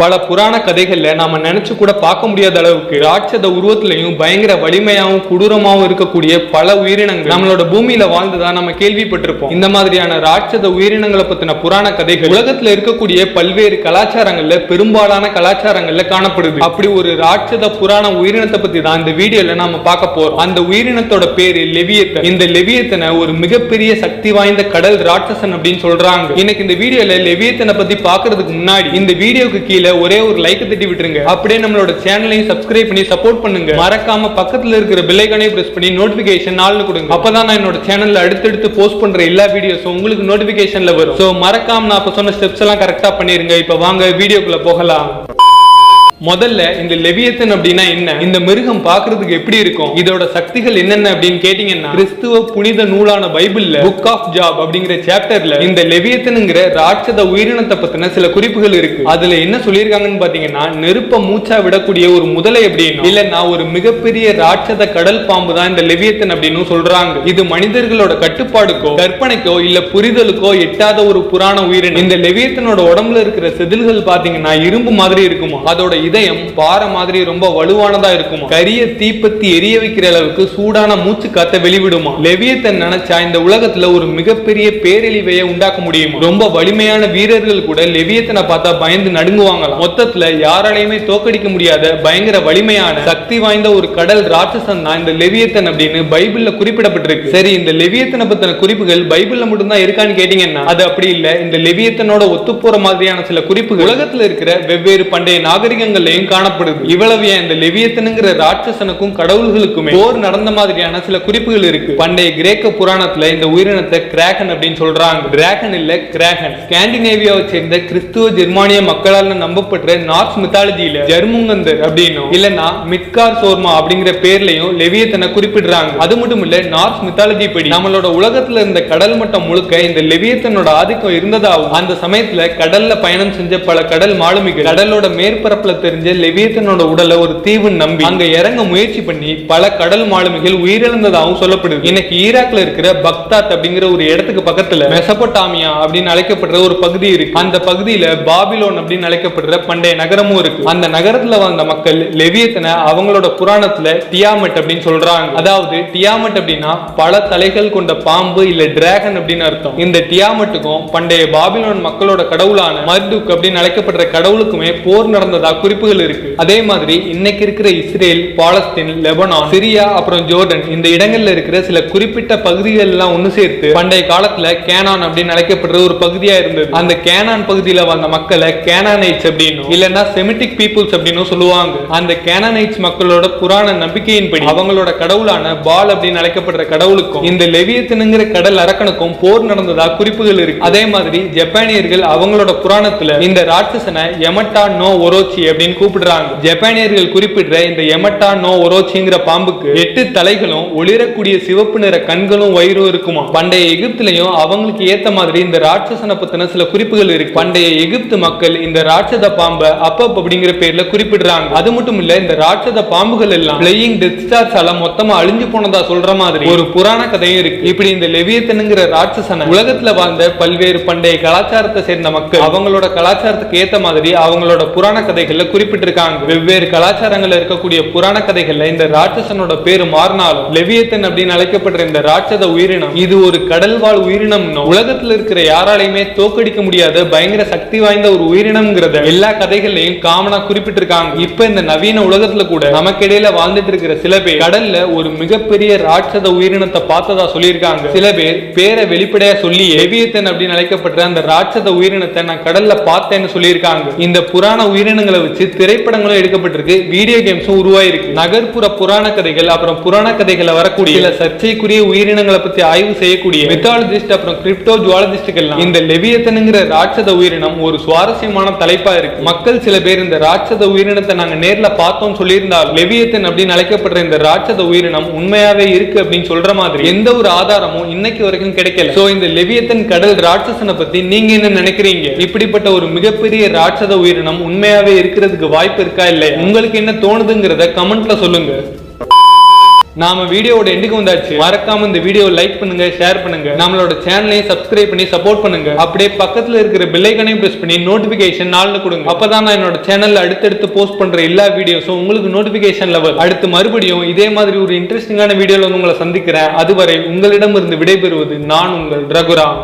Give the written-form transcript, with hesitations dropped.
பல புராண கதைகள்ல நாம நினைச்சு கூட பார்க்க முடியாத அளவுக்கு ராட்சத உருவத்திலையும் பயங்கர வலிமையாவும் கொடூரமாவும் இருக்கக்கூடிய பல உயிரினங்கள் நம்மளோட பூமியில வாழ்ந்ததா நம்ம கேள்விப்பட்டிருப்போம். இந்த மாதிரியான ராட்சத உயிரினங்களை பத்தின புராண கதைகள் உலகத்துல இருக்கக்கூடிய பல்வேறு கலாச்சாரங்கள்ல பெரும்பாலான கலாச்சாரங்கள்ல காணப்படுது. அப்படி ஒரு ராட்சத புராண உயிரினத்தை பத்தி தான் இந்த வீடியோல நாம பார்க்க போறோம். அந்த உயிரினத்தோட பேரு லெவியத்தன். இந்த லெவியத்தனை ஒரு மிகப்பெரிய சக்தி வாய்ந்த கடல் ராட்சசன் அப்படின்னு சொல்றாங்க. இன்னைக்கு இந்த வீடியோல லெவியத்தனை பத்தி பாக்குறதுக்கு முன்னாடி இந்த வீடியோக்கு கீழே ஒரே ஒரு லைக் தட்டி விட்டுருங்க. அப்படியே நம்மளோட சேனலையும் சப்ஸ்கிரைப் பண்ணி சப்போர்ட் பண்ணுங்க. மறக்காம பக்கத்துல இருக்கிற பெல் ஐகானை பிரஸ் பண்ணி நோட்டிபிகேஷன் ஆல்னு கொடுங்க. அப்பதான் நான் என்னோட சேனல்ல அடுத்தடுத்து போஸ்ட் பண்ற எல்லா வீடியோஸும் உங்களுக்கு நோட்டிபிகேஷன்ல வரும். சோ மறக்காம நான் இப்ப சொன்ன ஸ்டெப்ஸ் எல்லாம் கரெக்டா பண்ணிருங்க. இப்ப வாங்க வீடியோக்குள்ள போகலாம். முதல்ல இந்த லெவியத்தன் அப்படின்னா என்ன, இந்த மிருகம் பாக்குறதுக்கு எப்படி இருக்கும், இதோட சக்திகள் என்னென்ன அப்படின்னு கேட்டீங்கன்னா, கிறிஸ்துவ புனித நூலான பைபிள்ல புக் ஆஃப் ஜாப் அப்படிங்கிற சாப்டர்ல இந்த லெவியத்தன்ங்கிற ராட்சத உயிரினத்தை பத்தின சில குறிப்புகள் இருக்கு. அதுல என்ன சொல்லியிருக்காங்கன்னு பாத்தீங்கன்னா, நெருப்ப மூச்சா விடக்கூடிய ஒரு முதலை அப்படின்னு, இல்லன்னா ஒரு மிகப்பெரிய ராட்சத கடல் பாம்பு தான் இந்த லெவியத்தன் அப்படின்னு சொல்றாங்க. இது மனிதர்களோட கட்டுப்பாடுக்கோ கற்பனைக்கோ இல்ல புரிதலுக்கோ எட்டாத ஒரு புராண உயிரினம். இந்த லெவியத்தனோட உடம்புல இருக்கிற செதில்கள் பாத்தீங்கன்னா இரும்பு மாதிரி இருக்குமா, அதோட இதயம் பாறை மாதிரி ரொம்ப வலுவானதா இருக்குமா, கரிய தீப்பத்தி எரிய வைக்கிற அளவுக்கு சூடான மூச்சு காத்த வெளிவிடுமா. லெவியத்தன் நினைச்சா இந்த உலகத்துல ஒரு மிகப்பெரிய பேரழிவையை உண்டாக்க முடியுமா. ரொம்ப வலிமையான வீரர்கள் கூட லெவியத்தனை பார்த்தா பயந்து நடுங்குவாங்களாம். மொத்தத்துல யாராலையுமே தோக்கடிக்க முடியாத பயங்கர வலிமையான சக்தி வாய்ந்த ஒரு கடல் ராட்சசன் தான் இந்த லெவியத்தன் அப்படின்னு பைபிள்ல குறிப்பிடப்பட்டிருக்கு. சரி, இந்த லெவியத்தனை பத்தின குறிப்புகள் பைபிள்ல மட்டும்தான் இருக்கான்னு கேட்டீங்கன்னா அது அப்படி இல்ல. இந்த லெவியத்தனோட ஒத்துப்போற மாதிரியான சில குறிப்புகள் உலகத்துல இருக்கிற வெவ்வேறு பண்டைய நாகரிகங்கள் காணப்படுது. இவ்வளவு இந்த லெவியத்தனுங்கிற ராட்சசனுக்கும் கடவுள்களுக்குமே போர் நடந்த மாதிரியான சில குறிப்புகள் இருக்கு. பண்டைய கிரேக்க புராணத்துல இந்த உயிரினத்தை கிராகன் அப்படின்னு சொல்றாங்க. டிராகன் இல்ல, கிராகன். ஸ்காண்டினேவியாவை சேர்ந்த கிறிஸ்துவ ஜெர்மானிய மக்களால் நம்பப்பட்ட நார்ஸ் மித்தாலஜியில ஜெர்முங்கந்தர் அப்படின்னும் இல்லனா மிட்கார் சோர்மா அப்படிங்கிற பேர்லயும் லெவியத்தனை குறிப்பிடுறாங்க. அது மட்டும் இல்ல, நார்ஸ் மித்தாலஜி படி நம்மளோட உலகத்துல இருந்த கடல் மட்டம் முழுக்க இந்த லெவியத்தனோட ஆதிக்கம் இருந்ததாகவும், அந்த சமயத்துல கடல்ல பயணம் செஞ்ச பல கடல் மாலுமிகள் கடலோட மேற்பரப்புல தெரிஞ்ச லெவியத்தனோட உடலை ஒரு தீவு நம்பி அங்க இறங்க முயற்சி பண்ணி பல கடல் மாலுமிகள் உயிரிழந்ததாகவும் சொல்லப்படுது. இன்னைக்கு ஈராக்ல இருக்கிற பக்தாத் அப்படிங்கிற ஒரு இடத்துக்கு பக்கத்துல மெசபொட்டாமியா அப்படின்னு அழைக்கப்படுற ஒரு பகுதி இருக்கு. அந்த பகுதியில பாபிலோன் அப்படின்னு அழைக்கப்படுற பண்டைய நகரமும் இருக்கு. அந்த நகரத்துல வாழ்ந்த மக்கள் லெவியத்தனை அவங்களோட புராணத்துல டியாமெட் அப்படின்னு சொல்றாங்க. அதாவது டியாமெட் அப்படின்னா பல தலைகள் கொண்ட பாம்பு இல்ல டிராகன் அப்படின்னு அர்த்தம். இந்த டியாமெட்டுக்கும் பண்டைய பாபிலோன் மக்களோட கடவுளான மர்துக் அப்படின்னு அழைக்கப்படுற கடவுளுக்குமே போர் நடந்ததா குறிப்புகள் இருக்கு. அதே மாதிரி இன்னைக்கு இருக்கிற இஸ்ரேல், பாலஸ்தீன், லெபனான், சிரியா அப்புறம் ஜோர்டன் இந்த இடங்கள்ல இருக்கிற சில குறிப்பிட்ட பகுதிகள் எல்லாம் ஒண்ணு சேர்த்து பண்டைய காலத்துல கேனான் அப்படின்னு அழைக்கப்படுற ஒரு பகுதியா இருந்தது. அந்த கேனான் பகுதியில வந்த மக்களை கேனானைட்ஸ் அப்படின்னு இல்லன்னா செமிட்டிக் பீப்புள்ஸ் அப்படின்னு சொல்லுவாங்க. அந்த கேனானைட்ஸ் மக்களோட புராண நம்பிக்கையின்படி அவங்களோட கடவுளான பால் அப்படின்னு அழைக்கப்படுற கடவுளுக்கும் இந்த லெவியத்தனுங்கிற கடல் அரக்கனுக்கும் போர் நடந்ததா குறிப்புகள் இருக்கு. அதே மாதிரி ஜப்பானியர்கள் அவங்களோட புராணத்துல இந்த ராட்சசனை யமட்டா நோ ஒரோச்சி அப்படின்னு கூப்பிடுறாங்க. ஜப்பானியர்கள் குறிப்பிடுற இந்த யமட்டா நோ ஒரோச்சிங்கிற பாம்புக்கு 8 தலைகளும் ஒளிரக்கூடிய சிவப்பு நிற கண்களும் வயிறும் இருக்குமா. பண்டைய எகிப்திலையும் அவங்களுக்கு ஏத்த மாதிரி இந்த ராட்சசனை பத்தின சில குறிப்புகள் இருக்கு. பண்டைய எகிப்து மக்கள் இந்த ராட்சத பாம்பை அப்பப் அப்படிங்கிற பேர்ல குறிப்பிடுறாங்க. அது மட்டும் இல்ல, இந்த ராட்சத பாம்புகள் எல்லாம் பிளேயிங் டெத் ஸ்டார்ஸால மொத்தமா அழிஞ்சு போனதா சொல்ற மாதிரி ஒரு புராண கதையும் இருக்கு. இப்படி இந்த லெவியத்தனுங்கிற ராட்சசனை உலகத்துல வாழ்ந்த பல்வேறு பண்டைய கலாச்சாரத்தை சேர்ந்த மக்கள் அவங்களோட கலாச்சாரத்துக்கு ஏத்த மாதிரி அவங்களோட புராண கதைகள்ல குறிப்பிட்டிருக்காங்க. வெவ்வேறு கலாச்சாரங்கள்ல இருக்கக்கூடிய புராண கதைகள்ல இந்த ராட்சசனோட பேரு மாறினாலும் லெவியத்தன் அப்படின்னு அழைக்கப்படுற இந்த ராட்சத உயிரினம் இது ஒரு கடல்வாழ் உயிரினம். உலகத்துல இருக்கிற யாராலையுமே தோக்கடிக்க முடியாத பயங்கர சக்தி வாய்ந்த ஒரு உயிரினம்ங்கிறத எல்லா கதைகள்லயும் காமனா குறிப்பிட்டிருக்காங்க. இப்ப இந்த நவீன உலகத்துல கூட நமக்கிடையில வாழ்ந்துட்டு இருக்கிற சில பேர் கடல்ல ஒரு மிகப்பெரிய ராட்சத உயிரினத்தை பார்த்ததா சொல்லியிருக்காங்க. சில பேர் பேரை வெளிப்படையா சொல்லி லெவியத்தன் அப்படின்னு அழைக்கப்படுற அந்த ராட்சத உயிரினத்தை நான் கடல்ல பார்த்தேன்னு சொல்லியிருக்காங்க. இந்த புராண உயிரினங்களை வச்சு திரைப்படங்களும் எடுக்கப்பட்டிருக்கு, வீடியோ கேம்ஸும் உருவாயிருக்கு. நகர்ப்புற புராண கதைகள் அப்புறம் புராண கதைகளை வரக்கூடிய சில சர்ச்சைக்குரிய உயிரினங்களை பத்தி ஆய்வு செய்யக்கூடிய மித்தாலஜிஸ்ட் அப்புறம் கிரிப்டோ ஜுவாலஜிஸ்டுகள் இந்த லெவியத்தனுங்கிற ராட்சத உயிரினம் ஒரு சுவாரஸ்யமான தலைப்பா இருக்கு. மக்கள் சில பேர் இந்த ராட்சத உயிரினத்தை நாங்க நேர்ல பார்த்தோம் சொல்லியிருந்தாலும் லெவியத்தன் அப்படின்னு அழைக்கப்படுற இந்த ராட்சத உயிரினம் உண்மையாவே இருக்கு அப்படின்னு சொல்ற மாதிரி எந்த ஒரு ஆதாரமும் இன்னைக்கு வரைக்கும் கிடைக்கல. சோ இந்த லெவியத்தன் கடல் ராட்சசனை பத்தி நீங்க என்ன நினைக்கிறீங்க? இப்படிப்பட்ட ஒரு மிகப்பெரிய ராட்சத உயிரினம் உண்மையாவே இருக்கிறதுக்கு வாய்ப்பு இருக்கா இல்லையா? உங்களுக்கு என்ன தோணுதுங்கிறத கமெண்ட்ல சொல்லுங்க. நாம வீடியோவோட எண்டுக்கு வந்தாச்சு. மறக்காம இந்த வீடியோ லைக் பண்ணுங்க, ஷேர் பண்ணுங்க, நம்மளோட சேனலையும் சப்ஸ்கிரைப் பண்ணி சப்போர்ட் பண்ணுங்க. அப்படியே பக்கத்துல இருக்கிற பெல் ஐகானையும் பிரஸ் பண்ணி நோட்டிபிகேஷன் நாள்ல கொடுங்க. அப்பதான் நான் என்னோட சேனல்ல அடுத்தடுத்து போஸ்ட் பண்ற எல்லா வீடியோஸும் உங்களுக்கு நோட்டிபிகேஷன்ல வரும். அடுத்து மறுபடியும் இதே மாதிரி ஒரு இன்ட்ரெஸ்டிங்கான வீடியோல உங்களை சந்திக்கிறேன். அதுவரை உங்களிடம் இருந்து விடைபெறுவது நான் உங்கள் ரகுராம்.